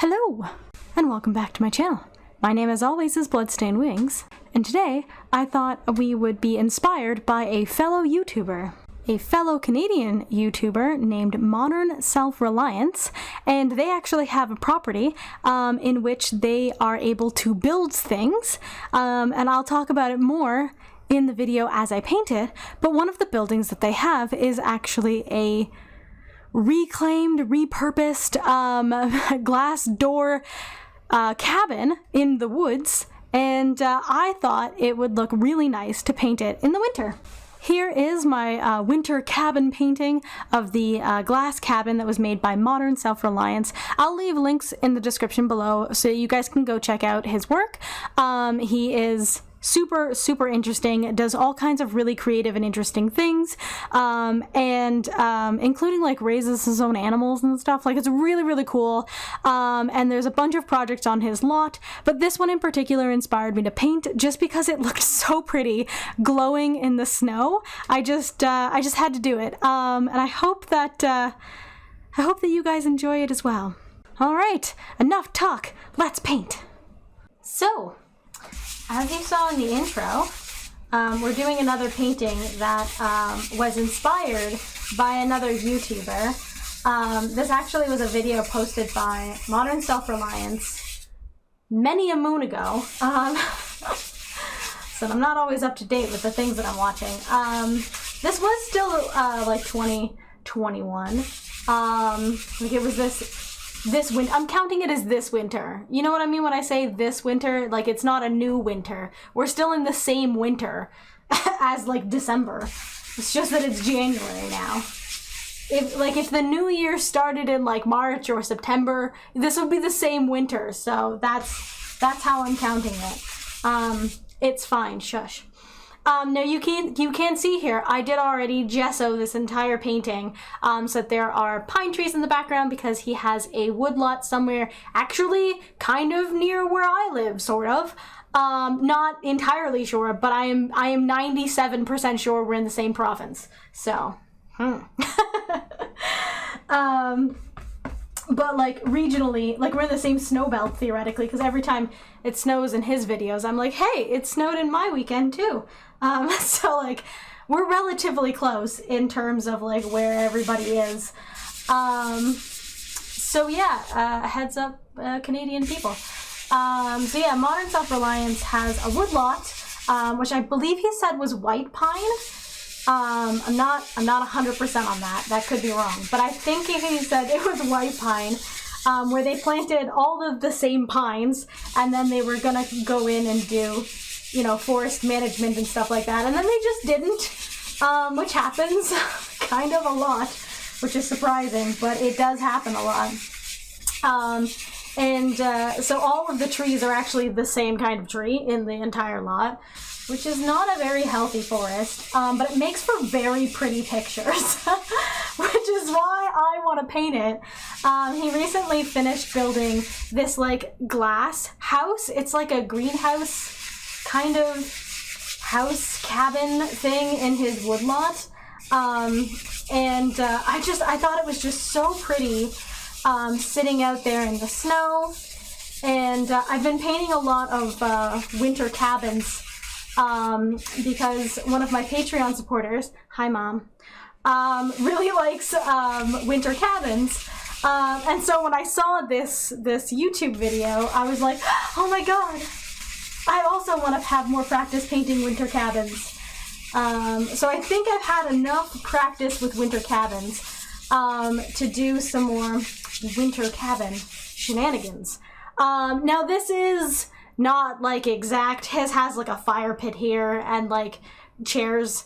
Hello, and welcome back to my channel. My name, as always, is Bloodstained Wings, and today I thought we would be inspired by a fellow YouTuber. A fellow Canadian YouTuber named Modern Self-Reliance, and they actually have a property in which they are able to build things, and I'll talk about it more in the video as I paint it, but one of the buildings that they have is actually a reclaimed, repurposed glass door cabin in the woods, and I thought it would look really nice to paint it in the winter. Here is my winter cabin painting of the glass cabin that was made by Modern Self-Reliance. I'll leave links in the description below so you guys can go check out his work. He is super interesting, does all kinds of really creative and interesting things, and including like raises his own animals and stuff. Like, it's really cool, and there's a bunch of projects on his lot, but this one in particular inspired me to paint just because it looked so pretty glowing in the snow. I just had to do it, and I hope that you guys enjoy it as well. All right, enough talk, let's paint. So, as you saw in the intro, we're doing another painting that was inspired by another YouTuber. This actually was a video posted by Modern Self-Reliance many a moon ago. So I'm not always up to date with the things that I'm watching. This was still like 2021. Like it was this winter. I'm counting it as this winter. You know what I mean when I say this winter? Like, it's not a new winter. We're still in the same winter as like December. It's just that it's January now. If the new year started in like March or September, this would be the same winter. So that's how I'm counting it. It's fine. Shush. Now you can see here, I did already gesso this entire painting, so that there are pine trees in the background because he has a woodlot somewhere, actually kind of near where I live, sort of. Not entirely sure, but I am 97% sure we're in the same province. So, but like regionally, like we're in the same snow belt theoretically, because every time it snows in his videos, I'm like, hey, it snowed in my weekend too. So like we're relatively close in terms of like where everybody is. So yeah, heads up, Canadian people. So yeah, Modern Self-Reliance has a woodlot, which I believe he said was white pine. I'm not 100% on that. That could be wrong, but I think he said it was white pine, where they planted all of the same pines, and then they were gonna go in and do, you know, forest management and stuff like that, and then they just didn't, which happens kind of a lot, which is surprising, but it does happen a lot. So all of the trees are actually the same kind of tree in the entire lot, which is not a very healthy forest, but it makes for very pretty pictures, which is why I want to paint it. He recently finished building this like glass house. It's like a greenhouse kind of house cabin thing in his woodlot, and I thought it was just so pretty, sitting out there in the snow. And I've been painting a lot of winter cabins, because one of my Patreon supporters, hi mom, really likes winter cabins, and so when I saw this YouTube video, I was like, oh my god, I also want to have more practice painting winter cabins. So I think I've had enough practice with winter cabins to do some more winter cabin shenanigans. Now this is not like exact. His has like a fire pit here and like chairs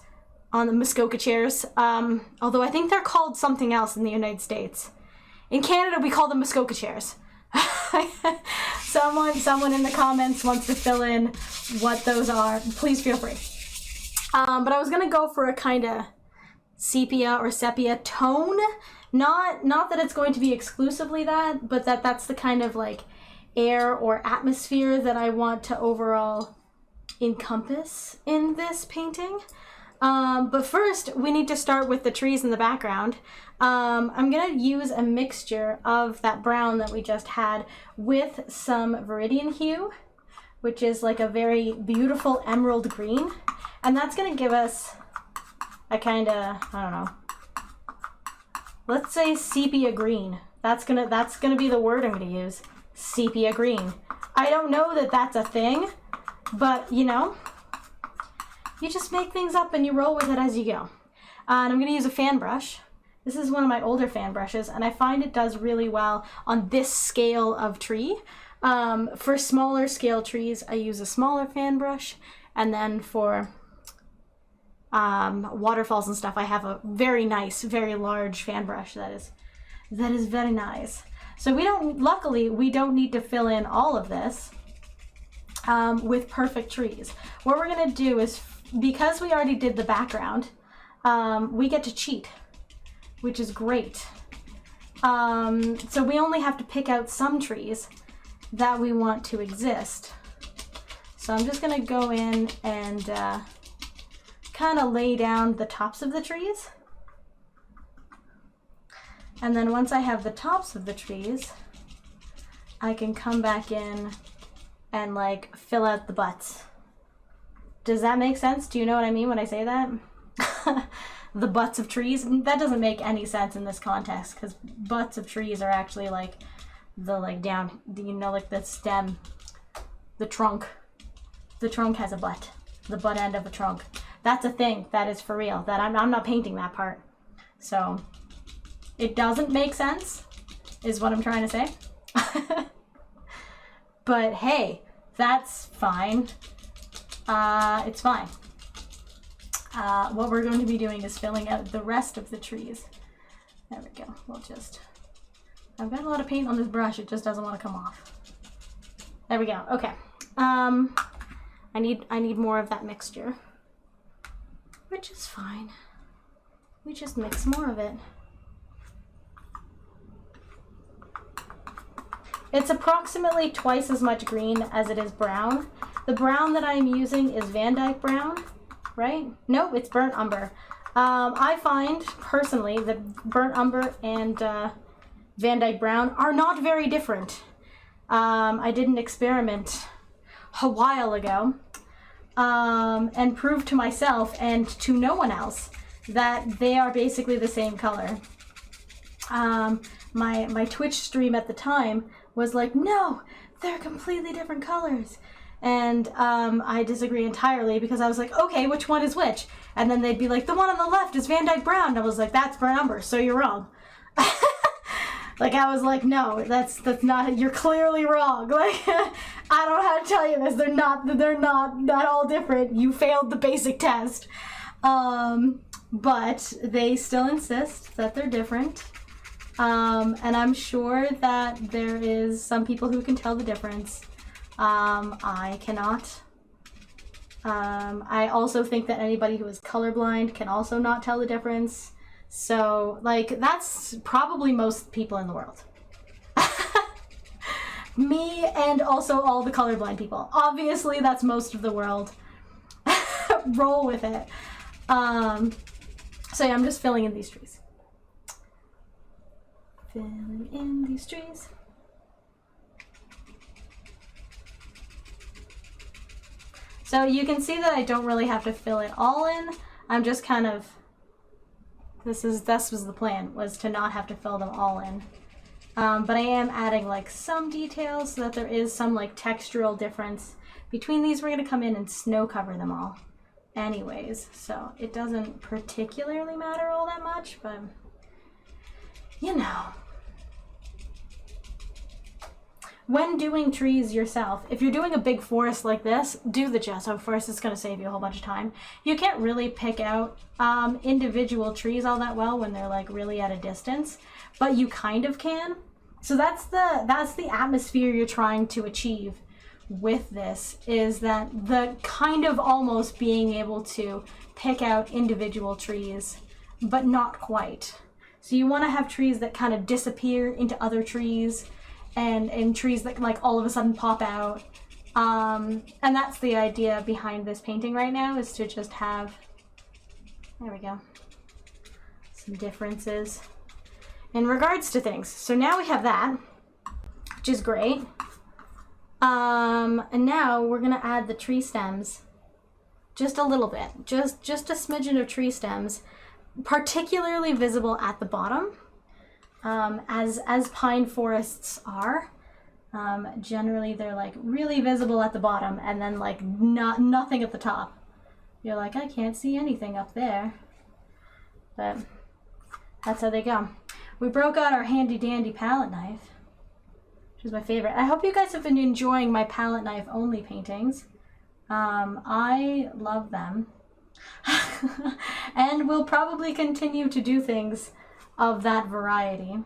on the Muskoka chairs. Although I think they're called something else in the United States. In Canada, we call them Muskoka chairs. Someone in the comments wants to fill in what those are. Please feel free. But I was gonna go for a kind of sepia tone. Not that it's going to be exclusively that, but that's the kind of like air or atmosphere that I want to overall encompass in this painting. But first, we need to start with the trees in the background. I'm gonna use a mixture of that brown that we just had with some Viridian Hue, which is like a very beautiful emerald green. And that's gonna give us a kind of, I don't know, let's say sepia green. That's gonna be the word I'm gonna use. Sepia green. I don't know that that's a thing, but you know, you just make things up and you roll with it as you go. And I'm gonna use a fan brush. This is one of my older fan brushes, and I find it does really well on this scale of tree. For smaller scale trees, I use a smaller fan brush, and then for waterfalls and stuff, I have a very nice, very large fan brush that is very nice. So luckily, we don't need to fill in all of this with perfect trees. What we're gonna do is, because we already did the background, we get to cheat, which is great. So we only have to pick out some trees that we want to exist. So I'm just gonna go in and kind of lay down the tops of the trees. And then once I have the tops of the trees, I can come back in and like fill out the butts. Does that make sense? Do you know what I mean when I say that? The butts of trees? That doesn't make any sense in this context, because butts of trees are actually like the down, you know, like the stem, the trunk. The trunk has a butt. The butt end of a trunk. That's a thing. That is for real. That I'm not painting that part. So it doesn't make sense, is what I'm trying to say. But hey, that's fine. It's fine. What we're going to be doing is filling out the rest of the trees. There we go. I've got a lot of paint on this brush. It just doesn't want to come off. There we go. Okay. I need more of that mixture, which is fine. We just mix more of it. It's approximately twice as much green as it is brown. The brown that I'm using is Van Dyke brown, right? Nope, it's burnt umber. I find personally that burnt umber and Van Dyke brown are not very different. I did an experiment a while ago and proved to myself and to no one else that they are basically the same color. My Twitch stream at the time was like, no, they're completely different colors. And I disagree entirely, because I was like, okay, which one is which? And then they'd be like, the one on the left is Van Dyke brown. And I was like, that's burnt umber, so you're wrong. Like, I was like, no, that's not, you're clearly wrong. Like, I don't know how to tell you this. They're not all different. You failed the basic test. But they still insist that they're different. And I'm sure that there is some people who can tell the difference. I cannot. I also think that anybody who is colorblind can also not tell the difference. So, like, that's probably most people in the world. Me and also all the colorblind people. Obviously, that's most of the world. Roll with it. So yeah, I'm just filling in these trees. Filling in these trees. So you can see that I don't really have to fill it all in. I'm just kind of, this was the plan, was to not have to fill them all in. But I am adding like some details so that there is some like textural difference between these. We're gonna come in and snow cover them all anyways. So it doesn't particularly matter all that much, but you know. When doing trees yourself, if you're doing a big forest like this, do the gesso first. It's going to save you a whole bunch of time. You can't really pick out individual trees all that well when they're like really at a distance, but you kind of can. So that's the atmosphere you're trying to achieve with this, is that the kind of almost being able to pick out individual trees, but not quite. So you want to have trees that kind of disappear into other trees, and trees that like all of a sudden pop out. And that's the idea behind this painting right now, is to just have There we go. Some differences in regards to things. So now we have that, which is great. And now we're gonna add the tree stems. Just a little bit, just a smidgen of tree stems, particularly visible at the bottom, as pine forests are. Generally, they're like really visible at the bottom, and then like nothing at the top. You're like, I can't see anything up there, but that's how they go. We broke out our handy dandy palette knife, which is my favorite. I hope you guys have been enjoying my palette knife only paintings. I love them. And we'll probably continue to do things of that variety.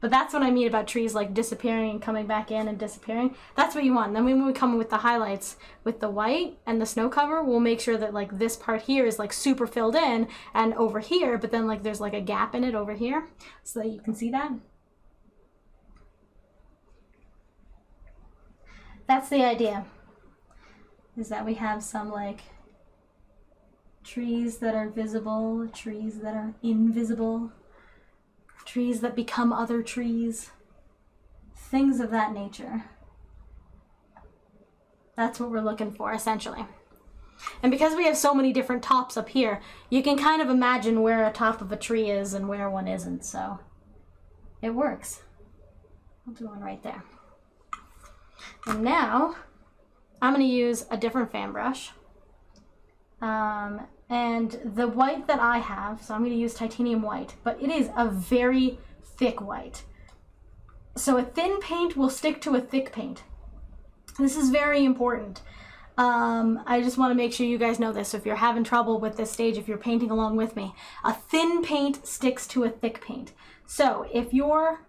But that's what I mean about trees like disappearing and coming back in and disappearing. That's what you want. Then when we come in with the highlights with the white and the snow cover, we'll make sure that like this part here is like super filled in and over here, but then like there's like a gap in it over here so that you can see that. That's the idea, is that we have some like trees that are visible, trees that are invisible, trees that become other trees, things of that nature. That's what we're looking for, essentially. And because we have so many different tops up here, you can kind of imagine where a top of a tree is and where one isn't, so it works. I'll do one right there. And now I'm going to use a different fan brush. And the white that I have, so I'm going to use titanium white, but it is a very thick white. So a thin paint will stick to a thick paint. This is very important. I just want to make sure you guys know this. So if you're having trouble with this stage, if you're painting along with me, a thin paint sticks to a thick paint. So if your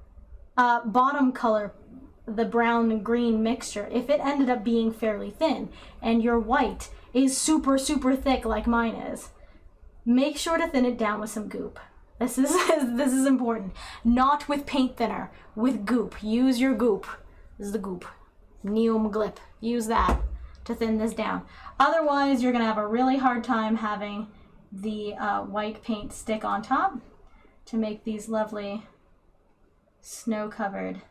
bottom color, the brown and green mixture, if it ended up being fairly thin and your white is super thick like mine is, make sure to thin it down with some goop. This is important. Not with paint thinner, with goop. Use your goop. This is the goop. Neom Glip. Use that to thin this down. Otherwise, you're gonna have a really hard time having the white paint stick on top to make these lovely snow-covered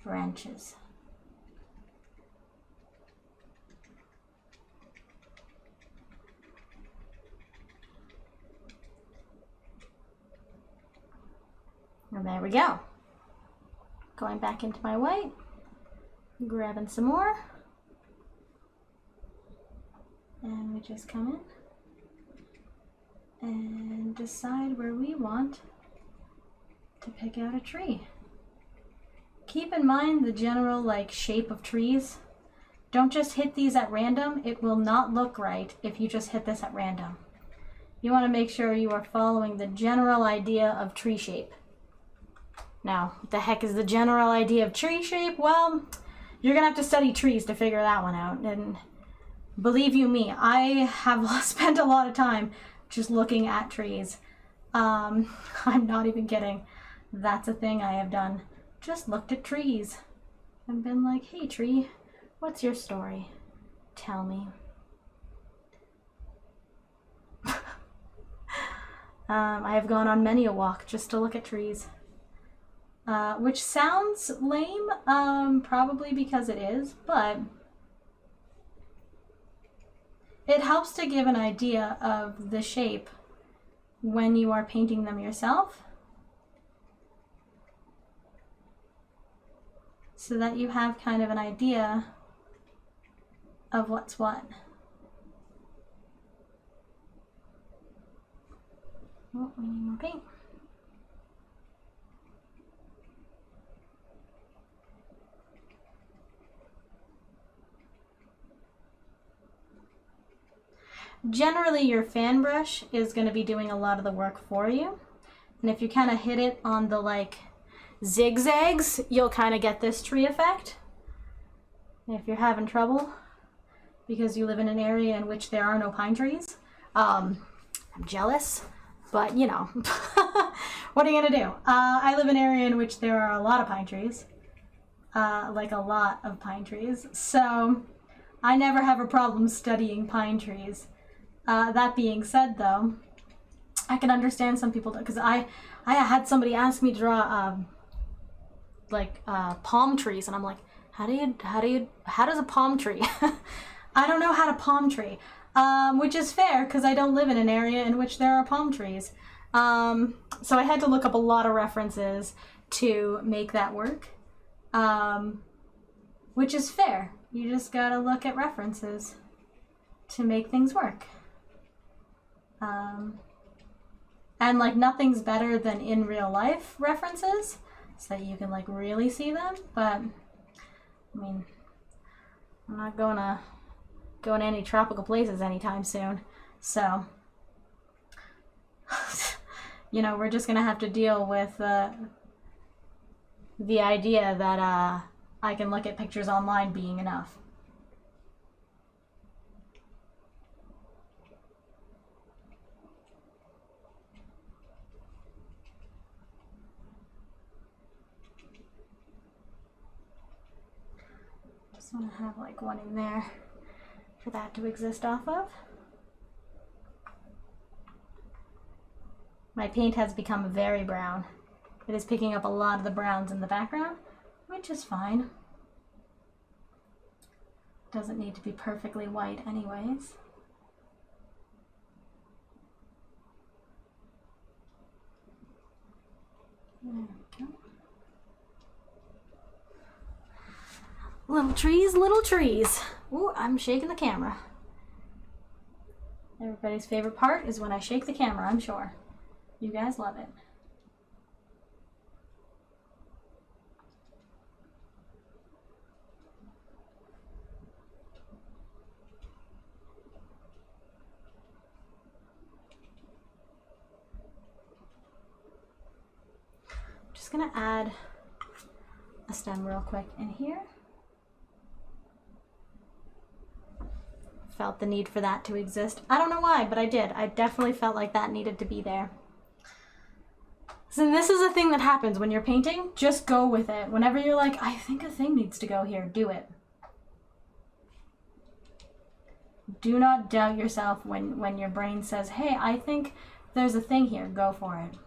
branches. And there we go. Going back into my white, grabbing some more, and we just come in and decide where we want to pick out a tree. Keep in mind the general like shape of trees. Don't just hit these at random. It will not look right if you just hit this at random. You want to make sure you are following the general idea of tree shape. Now, what the heck is the general idea of tree shape? Well, you're gonna have to study trees to figure that one out. And believe you me, I have spent a lot of time just looking at trees. I'm not even kidding. That's a thing I have done. Just looked at trees and been like, hey tree, what's your story? Tell me. I have gone on many a walk just to look at trees. Which sounds lame, probably because it is, but it helps to give an idea of the shape when you are painting them yourself, so that you have kind of an idea of what's what. Oh, we need more paint. Generally, your fan brush is going to be doing a lot of the work for you. And if you kind of hit it on the like zigzags, you'll kind of get this tree effect. And if you're having trouble because you live in an area in which there are no pine trees, I'm jealous, but you know, what are you going to do? I live in an area in which there are a lot of pine trees, like a lot of pine trees. So I never have a problem studying pine trees. That being said, though, I can understand some people, because I had somebody ask me to draw palm trees, and I'm like, how does a palm tree? I don't know how to palm tree, which is fair because I don't live in an area in which there are palm trees. So I had to look up a lot of references to make that work, which is fair. You just gotta look at references to make things work. And like nothing's better than in real life references so that you can like really see them. But I mean, I'm not going to any tropical places anytime soon. So, you know, we're just going to have to deal with the idea that I can look at pictures online being enough. Just want to have like one in there for that to exist off of. My paint has become very brown. It is picking up a lot of the browns in the background, which is fine. Doesn't need to be perfectly white anyways. There we go. Little trees, little trees. Ooh, I'm shaking the camera. Everybody's favorite part is when I shake the camera, I'm sure. You guys love it. I'm just gonna add a stem real quick in here. Felt the need for that to exist. I don't know why, but I did. I definitely felt like that needed to be there. So this is a thing that happens when you're painting. Just go with it. Whenever you're like, I think a thing needs to go here, do it. Do not doubt yourself when your brain says, hey, I think there's a thing here. Go for it.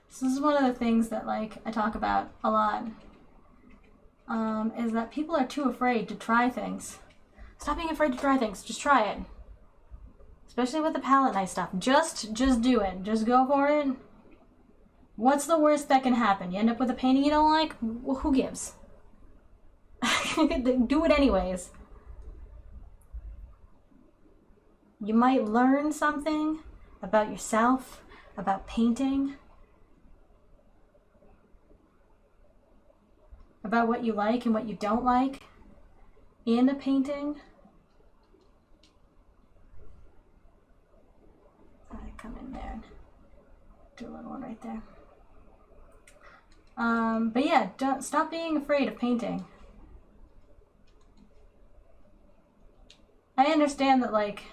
So this is one of the things that like I talk about a lot. Is that people are too afraid to try things. Stop being afraid to try things. Just try it. Especially with the palette knife stuff. Just do it. Just go for it. What's the worst that can happen? You end up with a painting you don't like? Well, who gives? Do it anyways. You might learn something about yourself, about painting, about what you like and what you don't like in a painting. I come in there and do a little one right there. But yeah, don't stop being afraid of painting. I understand that like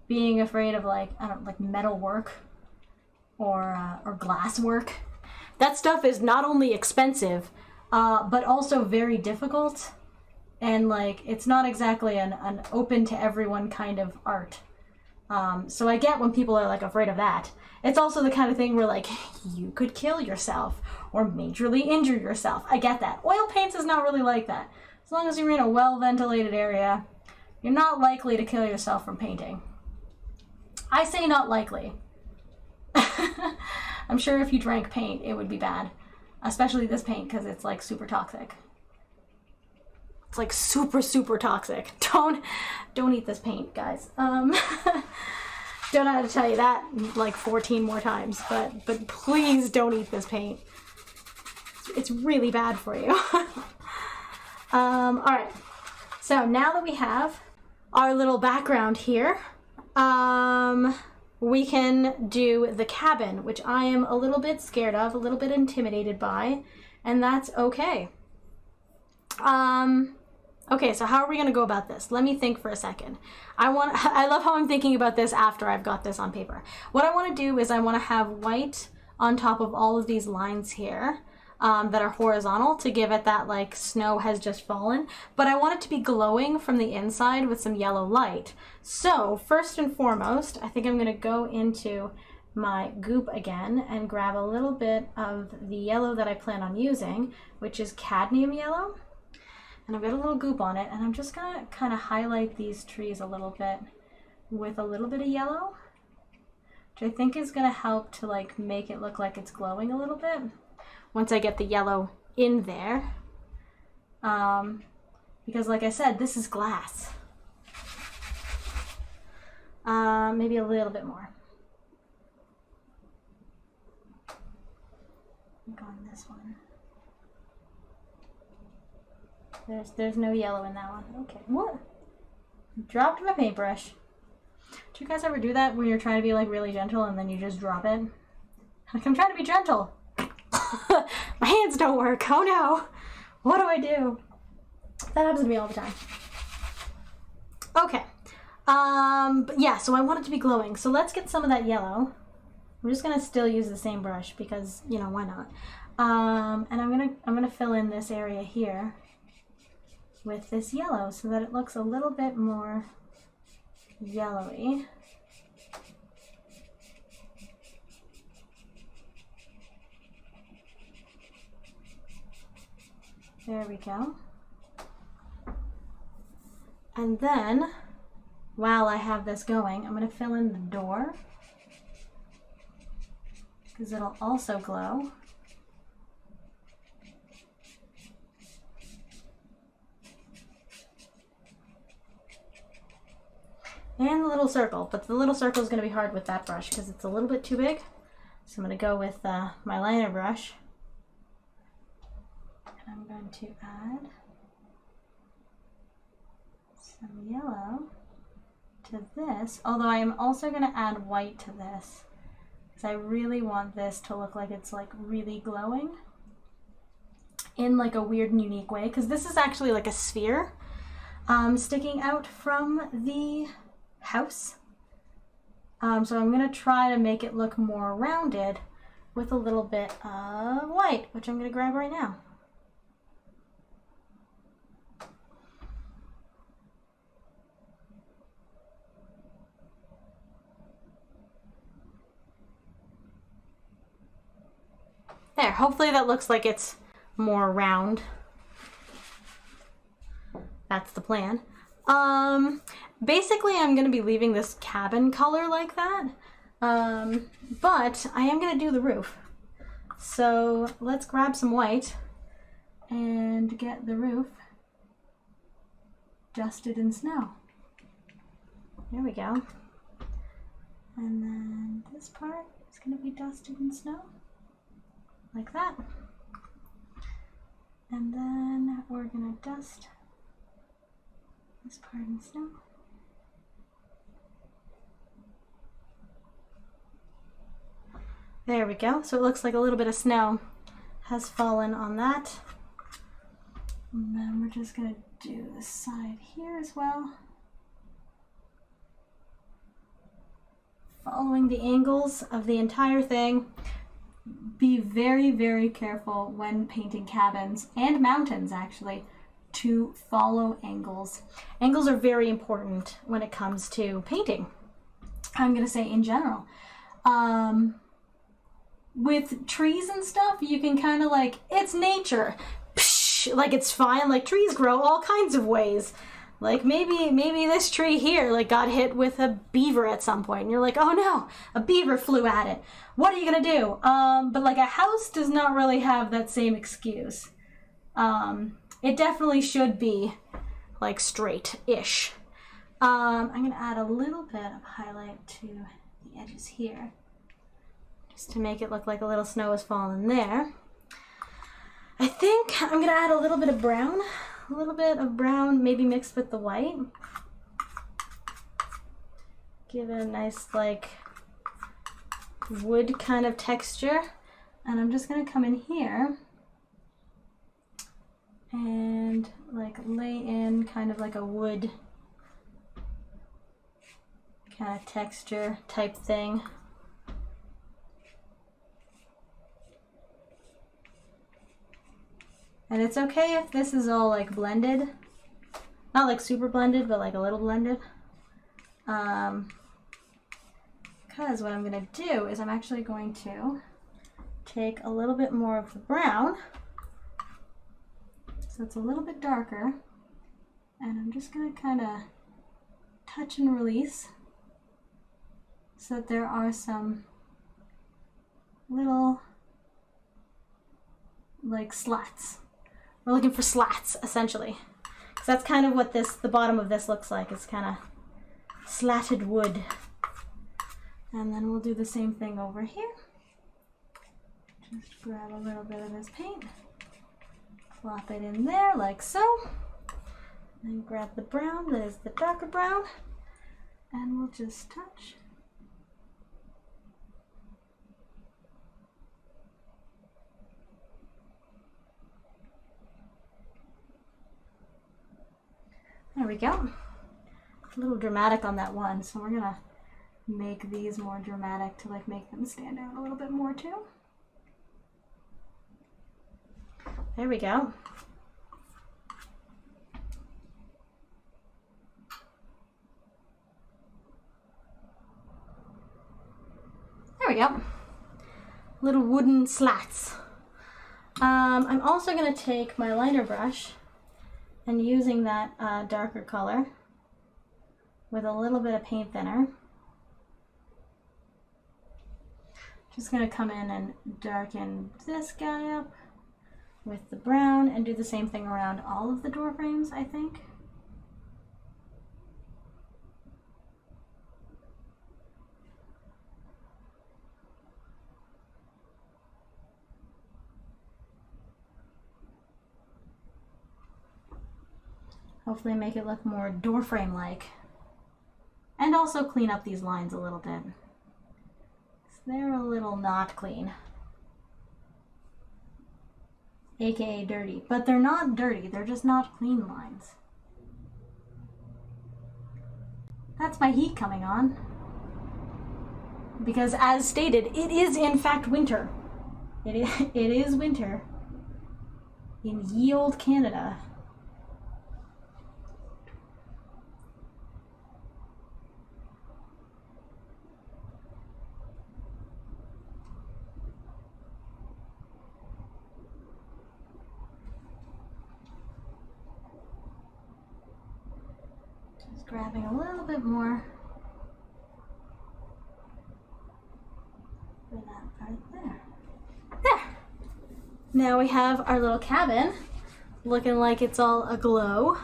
being afraid of like metal work or glass work, that stuff is not only expensive, but also very difficult, and like it's not exactly an open to everyone kind of art. So I get when people are like afraid of that. It's also the kind of thing where like you could kill yourself or majorly injure yourself. I get that. Oil paints is not really like that. As long as you're in a well-ventilated area, you're not likely to kill yourself from painting. I say not likely. I'm sure if you drank paint, it would be bad. Especially this paint, because it's like super toxic. It's like super, super toxic. Don't eat this paint, guys. Don't know how to tell you that like 14 more times, but please don't eat this paint. It's really bad for you. All right. So now that we have our little background here, we can do the cabin, which I am a little bit scared of, a little bit intimidated by, and that's okay. Okay, so how are we gonna go about this? Let me think for a second. I love how I'm thinking about this after I've got this on paper. What I wanna do is I wanna have white on top of all of these lines here. that are horizontal to give it that like snow has just fallen, but I want it to be glowing from the inside with some yellow light. So first and foremost, I think I'm gonna go into my goop again and grab a little bit of the yellow that I plan on using, which is cadmium yellow. And I've got a little goop on it, and I'm just gonna kind of highlight these trees a little bit with a little bit of yellow, which I think is gonna help to like make it look like it's glowing a little bit once I get the yellow in there. Because like I said, this is glass. Maybe a little bit more. On this one. There's no yellow in that one. Okay, what? Dropped my paintbrush. Do you guys ever do that when you're trying to be like really gentle and then you just drop it? Like, I'm trying to be gentle. My hands don't work. Oh no. What do I do? That happens to me all the time. Okay. But yeah, so I want it to be glowing. So let's get some of that yellow. I'm just gonna still use the same brush because, you know, why not? And I'm gonna fill in this area here with this yellow so that it looks a little bit more yellowy. There we go. And then, while I have this going, I'm gonna fill in the door, because it'll also glow. And the little circle, but the little circle is going to be hard with that brush because it's a little bit too big. So I'm going to go with my liner brush. And I'm going to add some yellow to this, although I am also going to add white to this. I really want this to look like it's like really glowing in like a weird and unique way, because this is actually like a sphere sticking out from the house. So I'm gonna try to make it look more rounded with a little bit of white, which I'm gonna grab right now. There, hopefully that looks like it's more round. That's the plan. Basically I'm gonna be leaving this cabin color like that, but I am gonna do the roof. So let's grab some white and get the roof dusted in snow. There we go. And then this part is gonna be dusted in snow. Like that. And then we're gonna dust this part in snow. There we go. So it looks like a little bit of snow has fallen on that. And then we're just gonna do the side here as well. Following the angles of the entire thing. Be very, very careful when painting cabins and mountains, actually, to follow angles. Angles are very important when it comes to painting. I'm gonna say in general. With trees and stuff, you can kind of like, it's nature. Psh, like it's fine, like trees grow all kinds of ways. Like maybe this tree here like got hit with a beaver at some point and you're like, oh no, a beaver flew at it. What are you gonna do? But like a house does not really have that same excuse. It definitely should be like straight-ish. I'm gonna add a little bit of highlight to the edges here, just to make it look like a little snow has fallen there. I think I'm gonna add a little bit of brown. A little bit of brown, maybe mixed with the white. Give it a nice like wood kind of texture. And I'm just gonna come in here and like lay in kind of like a wood kind of texture type thing. And it's okay if this is all like blended. Not like super blended, but like a little blended. Because what I'm going to do is I'm actually going to take a little bit more of the brown. So it's a little bit darker. And I'm just going to kind of touch and release so that there are some little like slats. We're looking for slats essentially. Because that's kind of what the bottom of this looks like. It's kind of slatted wood. And then we'll do the same thing over here. Just grab a little bit of this paint, plop it in there like so. Then grab the brown, that is the darker brown, and we'll just touch. There we go. A little dramatic on that one, so we're gonna make these more dramatic to like make them stand out a little bit more too. There we go. There we go. Little wooden slats. I'm also going to take my liner brush and using that darker color with a little bit of paint thinner. Just going to come in and darken this guy up with the brown and do the same thing around all of the door frames, I think. Hopefully make it look more door frame like. And also clean up these lines a little bit. They're a little not clean. AKA dirty. But they're not dirty, they're just not clean lines. That's my heat coming on. Because as stated, it is in fact winter. It is winter in ye olde Canada. Grabbing a little bit more for that part there. There! Now we have our little cabin looking like it's all aglow.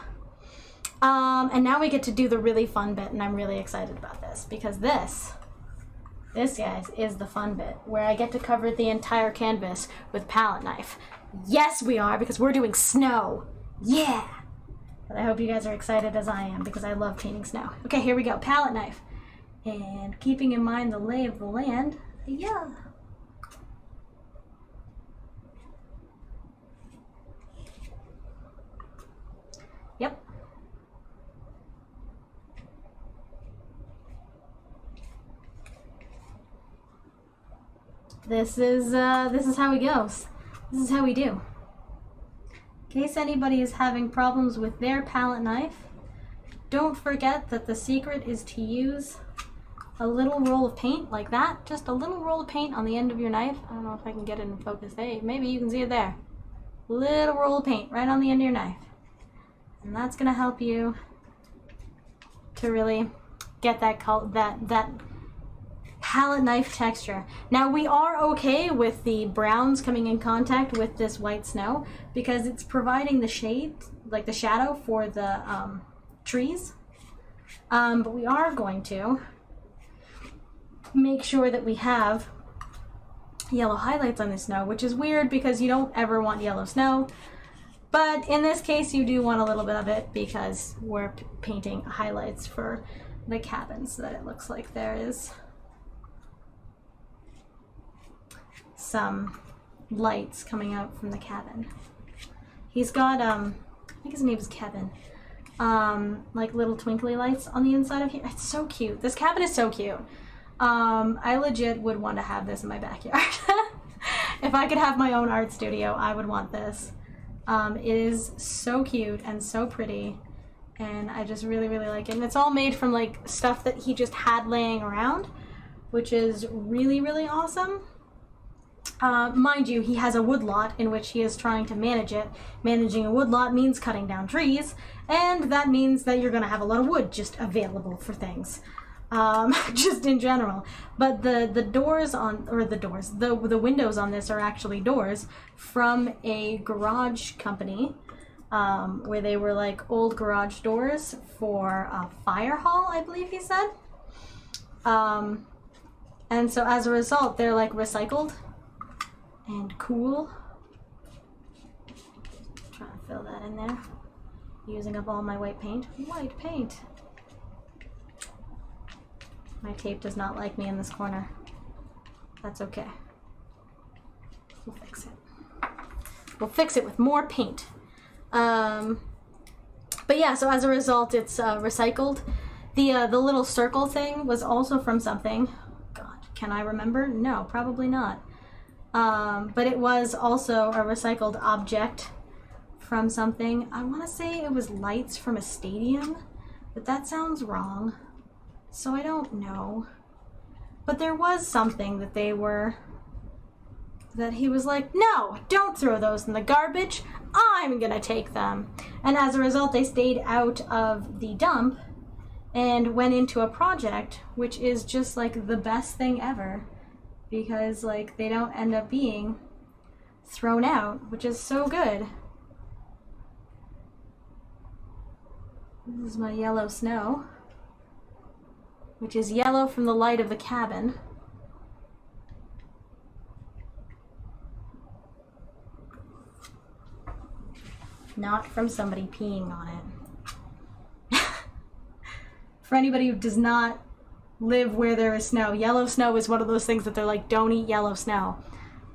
And now we get to do the really fun bit, and I'm really excited about this because this, guys, is the fun bit where I get to cover the entire canvas with palette knife. Yes, we are, because we're doing snow. Yeah! But I hope you guys are excited as I am because I love painting snow. Okay, here we go. Palette knife. And keeping in mind the lay of the land. Yeah. Yep. This is how it goes. This is how we do. In case anybody is having problems with their palette knife, don't forget that the secret is to use a little roll of paint like that. Just a little roll of paint on the end of your knife. I don't know if I can get it in focus. Hey, maybe you can see it there. Little roll of paint right on the end of your knife. And that's going to help you to really get that palette knife texture. Now we are okay with the browns coming in contact with this white snow because it's providing the shade, like the shadow for the trees. But we are going to make sure that we have yellow highlights on the snow, which is weird because you don't ever want yellow snow. But in this case you do want a little bit of it because we're painting highlights for the cabin so that it looks like there is some lights coming out from the cabin. He's got, I think his name is Kevin, like little twinkly lights on the inside of here. It's so cute. This cabin is so cute. I legit would want to have this in my backyard. If I could have my own art studio, I would want this. It is so cute and so pretty, and I just really, really like it. And it's all made from like stuff that he just had laying around, which is really, really awesome. Mind you, he has a woodlot in which he is trying to manage it. Managing a woodlot means cutting down trees, and that means that you're going to have a lot of wood just available for things. Just in general. But the doors on, or the doors, the windows on this are actually doors from a garage company, where they were like old garage doors for a fire hall, I believe he said. And so as a result, they're like recycled and cool. Trying to fill that in there. Using up all my white paint. White paint! My tape does not like me in this corner. That's okay. We'll fix it. We'll fix it with more paint. But yeah, so as a result, it's recycled. The little circle thing was also from something. God, can I remember? No, probably not. But it was also a recycled object from something. I want to say it was lights from a stadium, but that sounds wrong. So I don't know. But there was something that that he was like, no, don't throw those in the garbage. I'm gonna take them. And as a result, they stayed out of the dump and went into a project, which is just like the best thing ever. Because like they don't end up being thrown out, which is so good. This is my yellow snow, which is yellow from the light of the cabin. Not from somebody peeing on it. For anybody who does not live where there is snow, yellow snow is one of those things that they're like, don't eat yellow snow.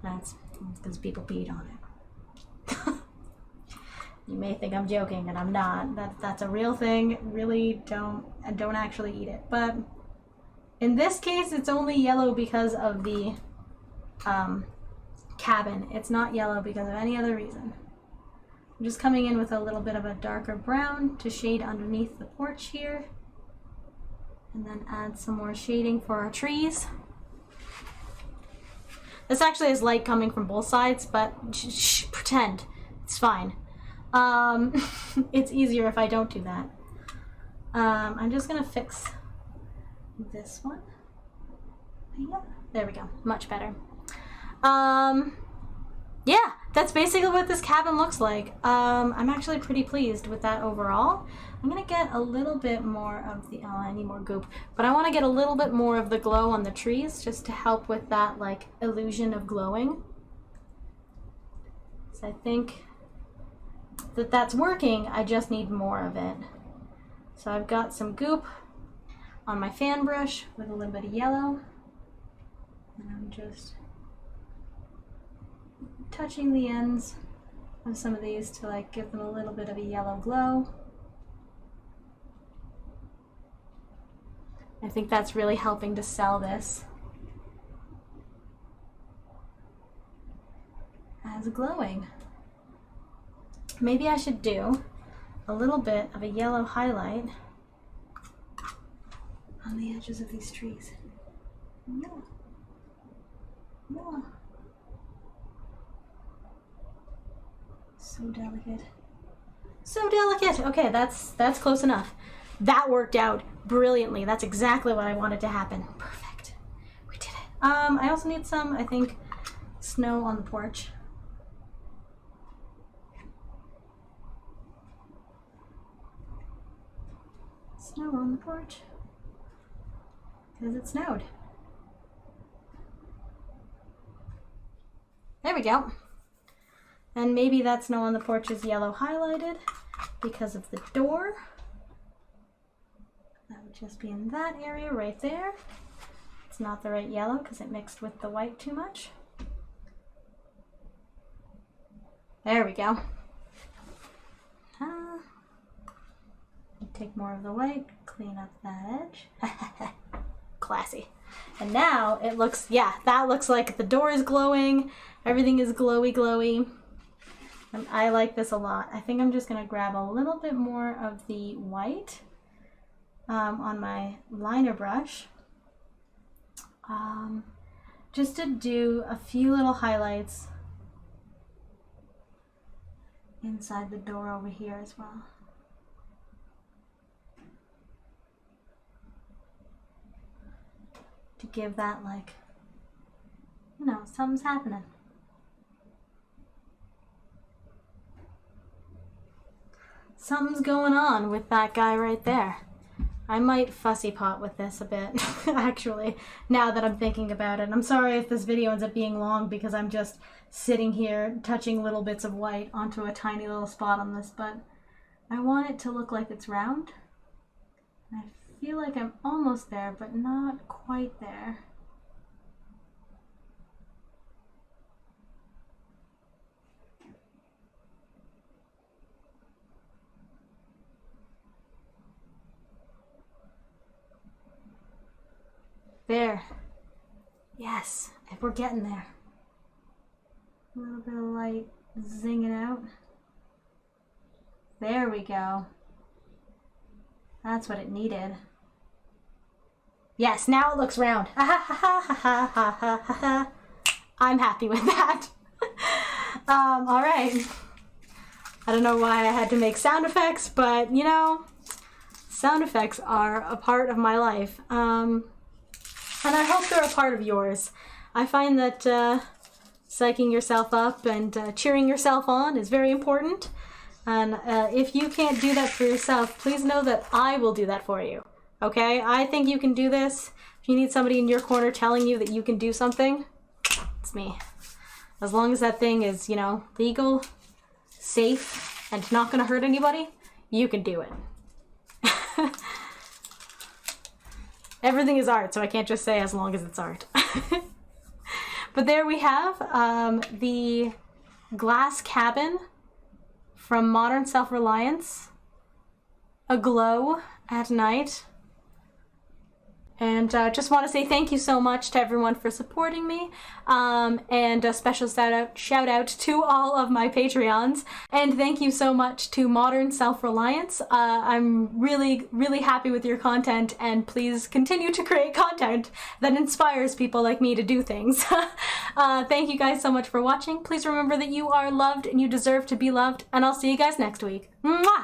That's because people peed on it. You may think I'm joking, and I'm not. That's a real thing. Really don't actually eat it. But in this case, it's only yellow because of the cabin. It's not yellow because of any other reason. I'm just coming in with a little bit of a darker brown to shade underneath the porch here. And then add some more shading for our trees. This actually has light coming from both sides, but pretend. It's fine. It's easier if I don't do that. I'm just gonna fix this one. Yeah, there we go. Much better. Yeah, that's basically what this cabin looks like. I'm actually pretty pleased with that overall. I'm gonna get a little bit more of the, I need more goop, but I wanna get a little bit more of the glow on the trees just to help with that like illusion of glowing. So I think that that's working, I just need more of it. So I've got some goop on my fan brush with a little bit of yellow, and I'm just touching the ends of some of these to like give them a little bit of a yellow glow. I think that's really helping to sell this as glowing. Maybe I should do a little bit of a yellow highlight on the edges of these trees. No. No. So delicate. So delicate. Okay, that's close enough. That worked out brilliantly. That's exactly what I wanted to happen. Perfect. We did it. I also need some, I think, snow on the porch. Snow on the porch. Because it snowed. There we go. And maybe that snow on the porch is yellow highlighted because of the door. That would just be in that area right there. It's not the right yellow because it mixed with the white too much. There we go. Take more of the white, clean up that edge. Classy. And now it looks, yeah, that looks like the door is glowing. Everything is glowy, glowy. I like this a lot. I think I'm just going to grab a little bit more of the white on my liner brush. Just to do a few little highlights inside the door over here as well. To give that, like, you know, something's happening. Something's going on with that guy right there. I might fussy pot with this a bit, actually, now that I'm thinking about it. I'm sorry if this video ends up being long because I'm just sitting here touching little bits of white onto a tiny little spot on this, but I want it to look like it's round. I feel like I'm almost there, but not quite there. There. Yes, we're getting there. A little bit of light zinging out. There we go. That's what it needed. Yes, now it looks round. I'm happy with that. All right. I don't know why I had to make sound effects, but you know, sound effects are a part of my life. And I hope they're a part of yours. I find that psyching yourself up and cheering yourself on is very important. And if you can't do that for yourself, please know that I will do that for you. Okay? I think you can do this. If you need somebody in your corner telling you that you can do something, it's me. As long as that thing is, you know, legal, safe, and not going to hurt anybody, you can do it. Everything is art, so I can't just say as long as it's art. But there we have the glass cabin from Modern Self-Reliance, aglow at night. And just want to say thank you so much to everyone for supporting me, and a special shout out to all of my Patreons, and thank you so much to Modern Self-Reliance. I'm really, really happy with your content, and please continue to create content that inspires people like me to do things. Thank you guys so much for watching. Please remember that you are loved and you deserve to be loved, and I'll see you guys next week. Mwah!